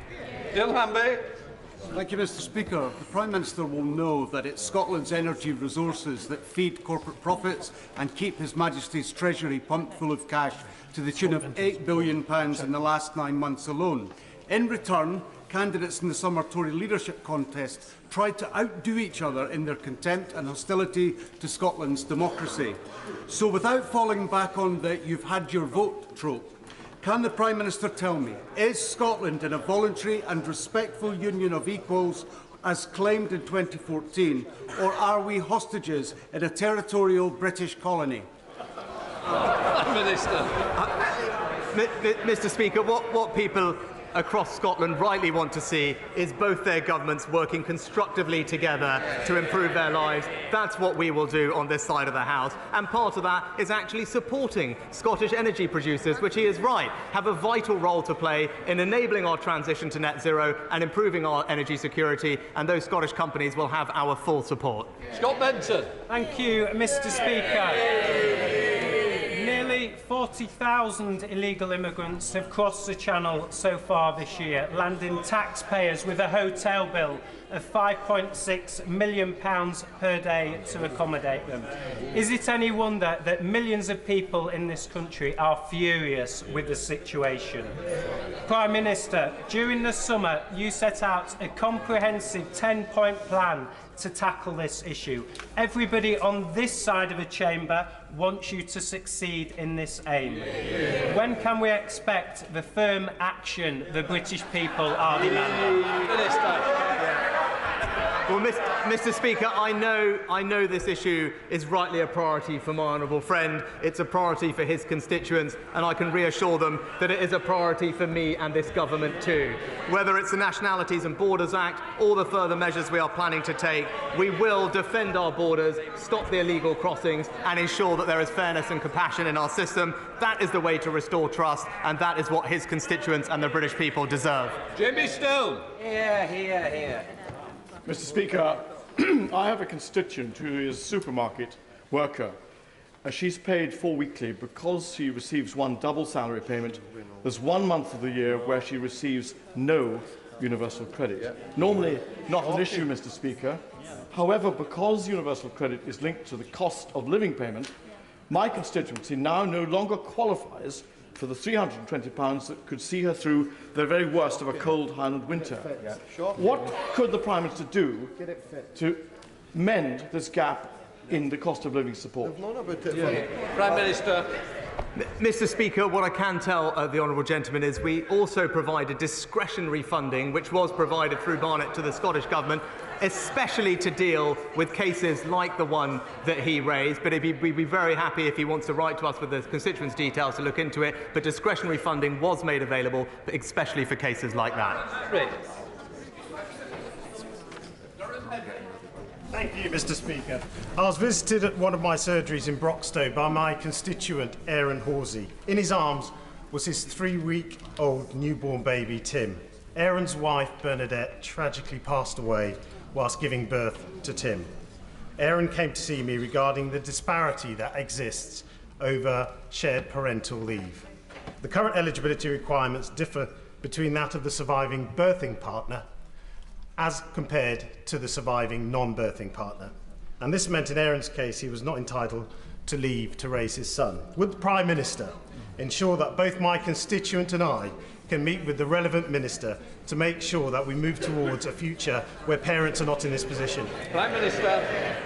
Thank you, Mr Speaker. The Prime Minister will know that it's Scotland's energy resources that feed corporate profits and keep His Majesty's Treasury pumped full of cash to the tune of £8 billion in the last 9 months alone. In return, candidates in the summer Tory leadership contest tried to outdo each other in their contempt and hostility to Scotland's democracy. So without falling back on the "you've had your vote" trope, can the Prime Minister tell me, is Scotland in a voluntary and respectful union of equals as claimed in 2014, or are we hostages in a territorial British colony? Minister. Mr Speaker, what people across Scotland rightly want to see is both their governments working constructively together to improve their lives. That's what we will do on this side of the House. And part of that is actually supporting Scottish energy producers, which he is right, have a vital role to play in enabling our transition to net zero and improving our energy security, and those Scottish companies will have our full support. Scott Benson. Thank you, Mr Speaker. Nearly 40,000 illegal immigrants have crossed the Channel so far this year, landing taxpayers with a hotel bill of £5.6 million per day to accommodate them. Is it any wonder that millions of people in this country are furious with the situation? Prime Minister, during the summer you set out a comprehensive 10-point plan to tackle this issue. Everybody on this side of the chamber wants you to succeed in this aim. When can we expect the firm action the British people are demanding? Well, Mr Speaker, I know this issue is rightly a priority for my honourable friend. It's a priority for his constituents, and I can reassure them that it is a priority for me and this government too. Whether it's the Nationalities and Borders Act or the further measures we are planning to take, we will defend our borders, stop the illegal crossings, and ensure that there is fairness and compassion in our system. That is the way to restore trust, and that is what his constituents and the British people deserve. Jimmy Stone. Here. Mr Speaker, I have a constituent who is a supermarket worker. She's paid for weekly because she receives one double salary payment. There's 1 month of the year where she receives no universal credit. Normally not an issue, Mr Speaker. However, because universal credit is linked to the cost of living payment, my constituency now no longer qualifies for the £320 that could see her through the very worst of a cold Highland winter. What could the Prime Minister do to mend this gap in the cost of living support? Prime Minister. Mr Speaker, what I can tell the honourable gentleman is we also provided discretionary funding, which was provided through Barnett to the Scottish Government, especially to deal with cases like the one that he raised. But we'd be very happy if he wants to write to us with the constituents' details to look into it. But discretionary funding was made available, especially for cases like that. Great. Thank you, Mr Speaker. I was visited at one of my surgeries in Broxtowe by my constituent, Aaron Horsey. In his arms was his 3-week-old newborn baby, Tim. Aaron's wife, Bernadette, tragically passed away whilst giving birth to Tim. Aaron came to see me regarding the disparity that exists over shared parental leave. The current eligibility requirements differ between that of the surviving birthing partner as compared to the surviving non-birthing partner. And this meant in Aaron's case he was not entitled to leave to raise his son. Would the Prime Minister ensure that both my constituent and I can meet with the relevant minister to make sure that we move towards a future where parents are not in this position? Prime Minister.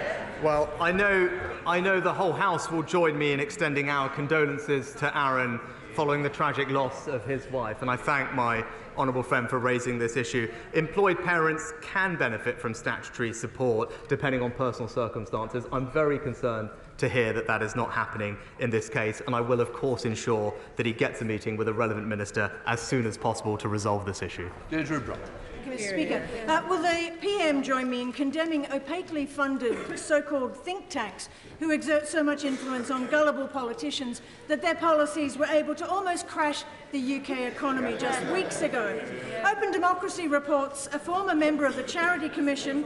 Well, I know the whole House will join me in extending our condolences to Aaron following the tragic loss of his wife, and I thank my honourable friend for raising this issue. Employed parents can benefit from statutory support depending on personal circumstances. I'm very concerned to hear that that is not happening in this case, and I will of course ensure that he gets a meeting with a relevant minister as soon as possible to resolve this issue. Mr Speaker, will the PM join me in condemning opaquely funded so-called think tanks who exert so much influence on gullible politicians that their policies were able to almost crash the UK economy just weeks ago? Open Democracy reports a former member of the Charity Commission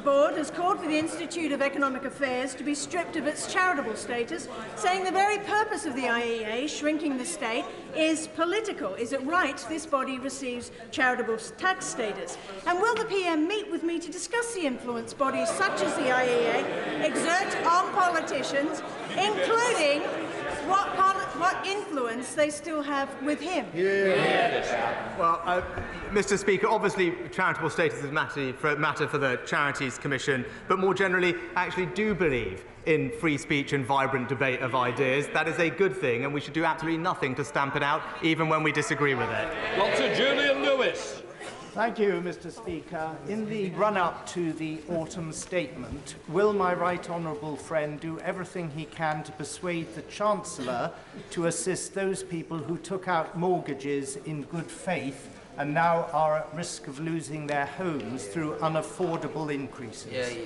board has called for the Institute of Economic Affairs to be stripped of its charitable status, saying the very purpose of the IEA, shrinking the state, is political. Is it right this body receives charitable tax status? And will the PM meet with me to discuss the influence bodies such as the IEA exert on politicians, including what influence they still have with him? Well, Mr Speaker, obviously charitable status is a matter for the Charities Commission, but more generally, I actually do believe in free speech and vibrant debate of ideas. That is a good thing, and we should do absolutely nothing to stamp it out, even when we disagree with it. Dr. Julian Lewis. Thank you, Mr Speaker. In the run-up to the autumn statement, will my right honourable friend do everything he can to persuade the Chancellor to assist those people who took out mortgages in good faith and now are at risk of losing their homes through unaffordable increases?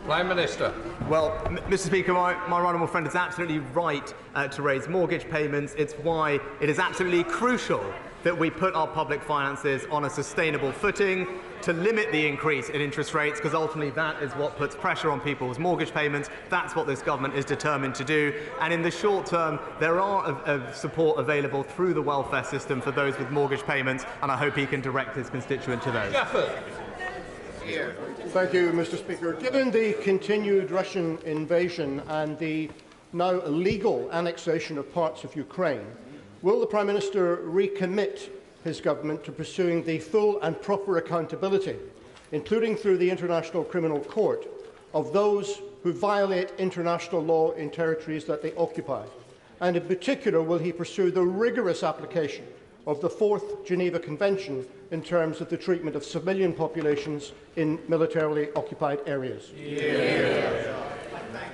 Prime Minister. Well, Mr Speaker, my honourable friend is absolutely right to raise mortgage payments. It's why it is absolutely crucial that we put our public finances on a sustainable footing to limit the increase in interest rates, because ultimately that is what puts pressure on people's mortgage payments. That's what this government is determined to do. And in the short term, there are support available through the welfare system for those with mortgage payments, and I hope he can direct his constituent to those. Thank you, Mr Speaker. Given the continued Russian invasion and the now illegal annexation of parts of Ukraine, will the Prime Minister recommit his government to pursuing the full and proper accountability, including through the International Criminal Court, of those who violate international law in territories that they occupy? And in particular, will he pursue the rigorous application of the 4th Geneva Convention in terms of the treatment of civilian populations in militarily occupied areas?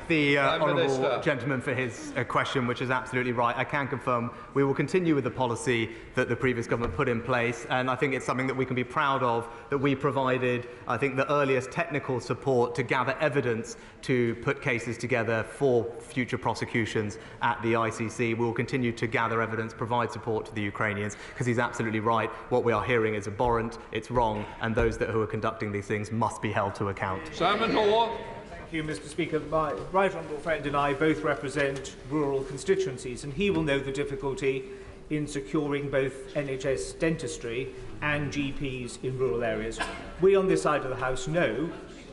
The honourable gentleman for his question, which is absolutely right. I can confirm we will continue with the policy that the previous government put in place, and I think it's something that we can be proud of, that we provided, I think, the earliest technical support to gather evidence to put cases together for future prosecutions at the ICC. We will continue to gather evidence, provide support to the Ukrainians, because he's absolutely right. What we are hearing is abhorrent, it's wrong, and those who are conducting these things must be held to account. Simon Hall. Thank you, Mr Speaker. My right honourable friend and I both represent rural constituencies, and he will know the difficulty in securing both NHS dentistry and GPs in rural areas. We on this side of the House know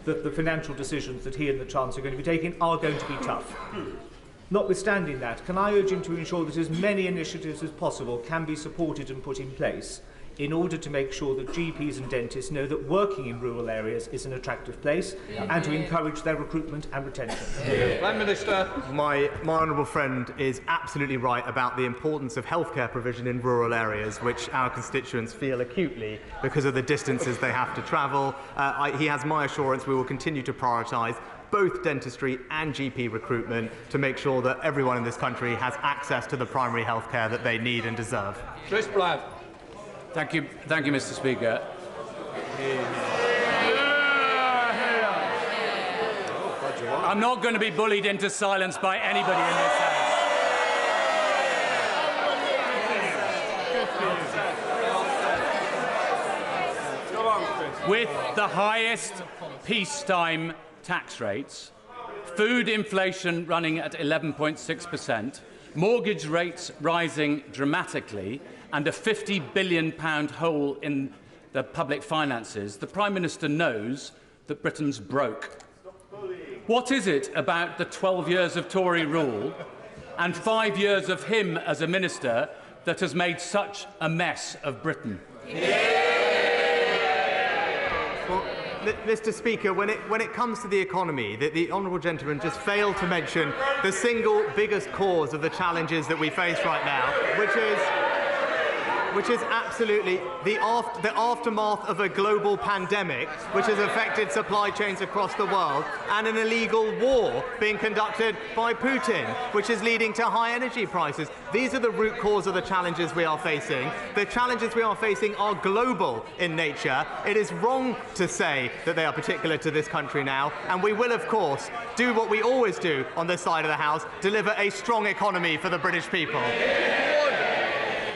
that the financial decisions that he and the Chancellor are going to be taking are going to be tough. Notwithstanding that, can I urge him to ensure that as many initiatives as possible can be supported and put in place in order to make sure that GPs and dentists know that working in rural areas is an attractive place and to encourage their recruitment and retention. Prime Minister. My honourable friend is absolutely right about the importance of healthcare provision in rural areas, which our constituents feel acutely because of the distances they have to travel. He has my assurance we will continue to prioritise both dentistry and GP recruitment to make sure that everyone in this country has access to the primary health care that they need and deserve. Ms Braverman. Thank you, Mr Speaker. I'm not going to be bullied into silence by anybody in this House. With the highest peacetime tax rates, food inflation running at 11.6%, mortgage rates rising dramatically, and a £50 billion hole in the public finances, the Prime Minister knows that Britain's broke. What is it about the 12 years of Tory rule and 5 years of him as a minister that has made such a mess of Britain? Well, Mr Speaker, when it comes to the economy, the honourable gentleman just failed to mention the single biggest cause of the challenges that we face right now, which is absolutely the aftermath of a global pandemic which has affected supply chains across the world, and an illegal war being conducted by Putin, which is leading to high energy prices. These are the root cause of the challenges we are facing. The challenges we are facing are global in nature. It is wrong to say that they are particular to this country now, and we will, of course, do what we always do on this side of the House, deliver a strong economy for the British people.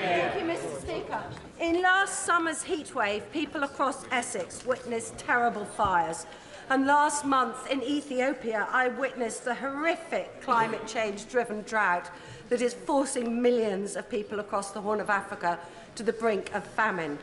Thank you, Mr Speaker. In last summer's heatwave, people across Essex witnessed terrible fires. And last month in Ethiopia, I witnessed the horrific climate change-driven drought that is forcing millions of people across the Horn of Africa to the brink of famine.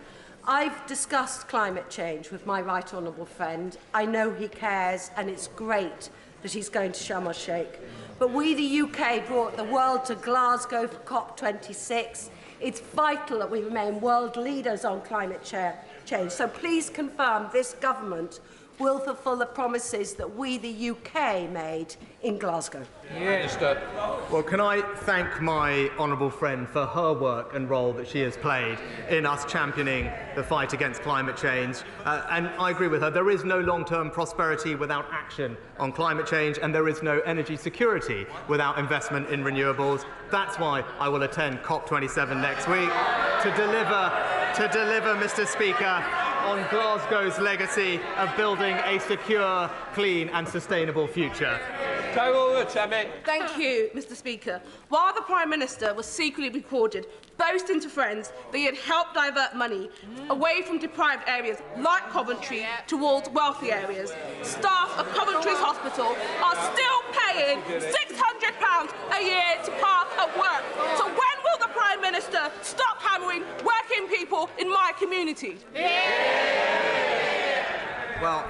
I've discussed climate change with my right honourable friend. I know he cares, and it's great that he's going to Sharm el-Sheikh. But we, the UK, brought the world to Glasgow for COP26. It's vital that we remain world leaders on climate change. So please confirm this government will fulfil the promises that we, the UK, made in Glasgow. Minister. Well, can I thank my honourable friend for her work and role that she has played in us championing the fight against climate change. And I agree with her. There is no long-term prosperity without action on climate change, and there is no energy security without investment in renewables. That's why I will attend COP27 next week to deliver, Mr Speaker, on Glasgow's legacy of building a secure, clean and sustainable future. Thank you, Mr Speaker. While the Prime Minister was secretly recorded boasting to friends that he had helped divert money away from deprived areas like Coventry towards wealthy areas, staff of Coventry's hospital are still paying £600 a year to park at work. So when will the Prime Minister stop hammering working people in my community? Well,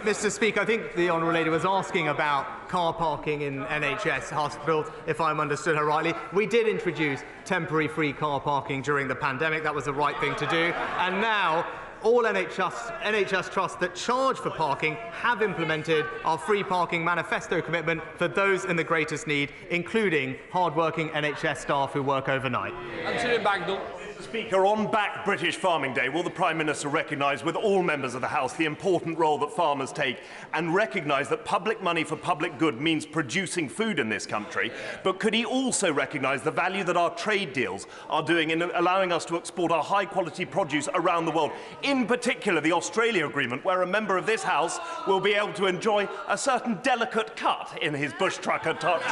Mr Speaker, I think the Honourable Lady was asking about car parking in NHS hospitals, if I'm understood her rightly. We did introduce temporary free car parking during the pandemic. That was the right thing to do. And now all NHS trusts that charge for parking have implemented our free parking manifesto commitment for those in the greatest need, including hard-working NHS staff who work overnight. Speaker, on Back British Farming Day, will the Prime Minister recognise with all members of the House the important role that farmers take and recognise that public money for public good means producing food in this country? But could he also recognise the value that our trade deals are doing in allowing us to export our high-quality produce around the world, in particular the Australia Agreement, where a member of this House will be able to enjoy a certain delicate cut in his bush trucker trials?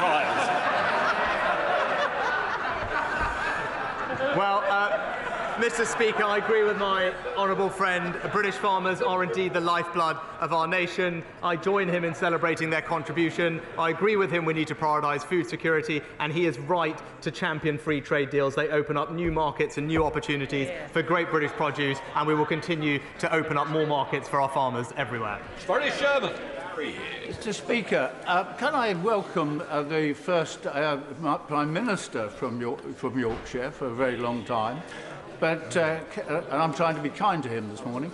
Well, Mr Speaker, I agree with my honourable friend. British farmers are indeed the lifeblood of our nation. I join him in celebrating their contribution. I agree with him we need to prioritise food security, and he is right to champion free trade deals. They open up new markets and new opportunities for great British produce, and we will continue to open up more markets for our farmers everywhere. Mr Speaker, can I welcome the first Prime Minister from Yorkshire for a very long time. but and I'm trying to be kind to him this morning.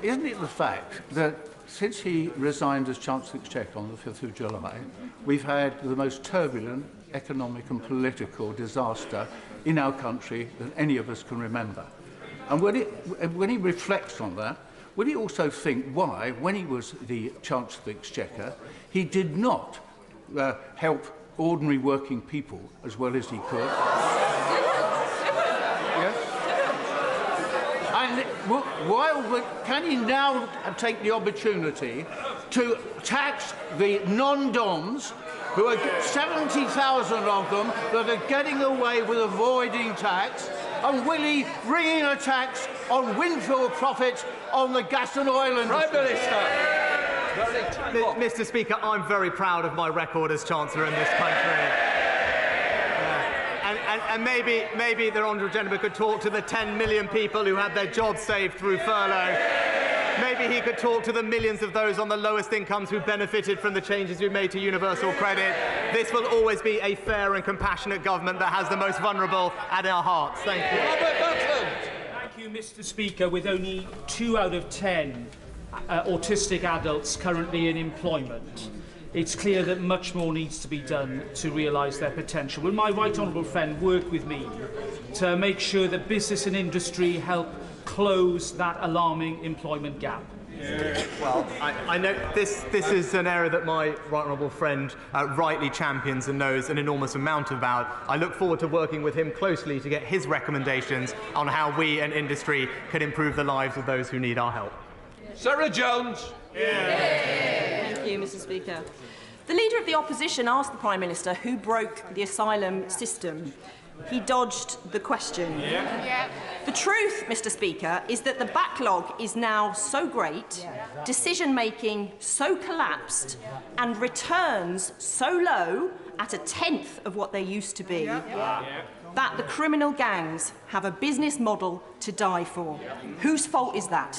Isn't it the fact that since he resigned as Chancellor of the Exchequer on the 5th of July, we've had the most turbulent economic and political disaster in our country than any of us can remember? And when he reflects on that, will he also think why, when he was the Chancellor of the Exchequer, he did not help ordinary working people as well as he could? Yes? And can he now take the opportunity to tax the non-DOMs, who are 70,000 of them, that are getting away with avoiding tax? And will he bring in a tax on windfall profits on the gas and oil industry? Prime Minister. Mr. Speaker, I'm very proud of my record as Chancellor in this country. And maybe the Honourable Gentleman could talk to the 10 million people who had their jobs saved through furlough. Maybe he could talk to the millions of those on the lowest incomes who benefited from the changes we made to universal credit. This will always be a fair and compassionate government that has the most vulnerable at our hearts. Thank you. Thank you, Mr. Speaker. With only 2 out of 10 autistic adults currently in employment, it's clear that much more needs to be done to realise their potential. Will my right honourable friend work with me to make sure that business and industry help close that alarming employment gap? Well, I know this is an area that my right honourable friend rightly champions and knows an enormous amount about. I look forward to working with him closely to get his recommendations on how we and industry can improve the lives of those who need our help. Sarah Jones. Thank you, Mr. Speaker. The Leader of the Opposition asked the Prime Minister who broke the asylum system. He dodged the question. The truth, Mr. Speaker, is that the backlog is now so great, decision-making so collapsed, and returns so low, at 1/10 of what they used to be, that the criminal gangs have a business model to die for. Whose fault is that?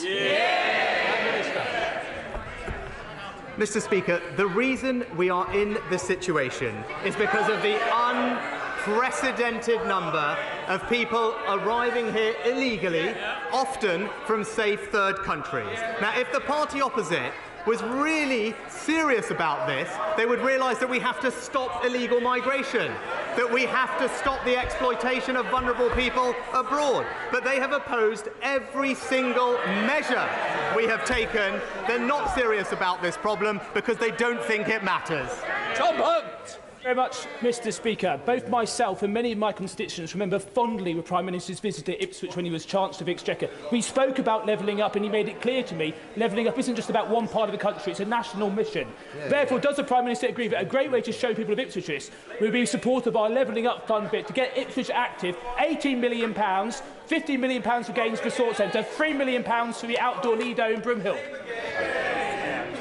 Mr. Speaker, the reason we are in this situation is because of the unprecedented number of people arriving here illegally, often from safe third countries. Now, if the party opposite was really serious about this, they would realise that we have to stop illegal migration, that we have to stop the exploitation of vulnerable people abroad. But they have opposed every single measure we have taken. They're not serious about this problem because they don't think it matters. Tom Hunt. Very much, Mr. Speaker. Both myself and many of my constituents remember fondly the Prime Minister's visit to Ipswich when he was Chancellor of the Exchequer. We spoke about levelling up and he made it clear to me levelling up isn't just about one part of the country, it's a national mission. Therefore, does the Prime Minister agree that a great way to show people of Ipswich this would be supportive of our levelling up fund bit to get Ipswich active, £18 million, £15 million for Gaines Resort Centre, £3 million for the outdoor Lido in Broomhill?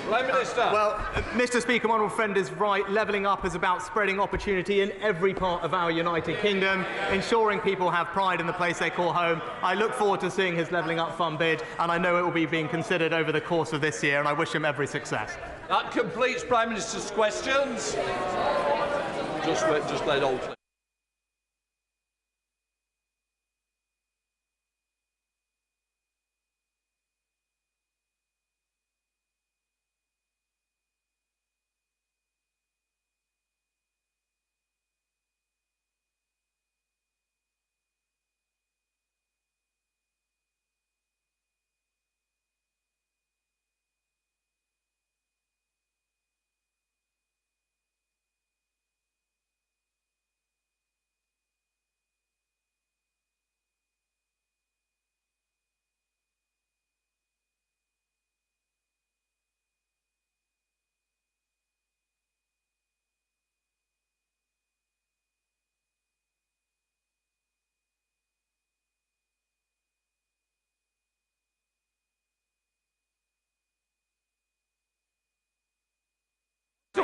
Prime Minister. Well, Mr. Speaker, my honourable friend is right. Levelling up is about spreading opportunity in every part of our United Kingdom, ensuring people have pride in the place they call home. I look forward to seeing his Levelling Up Fund bid, and I know it will be being considered over the course of this year, and I wish him every success. That completes Prime Minister's questions. Just let all clear.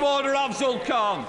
Order, Afzal Khan.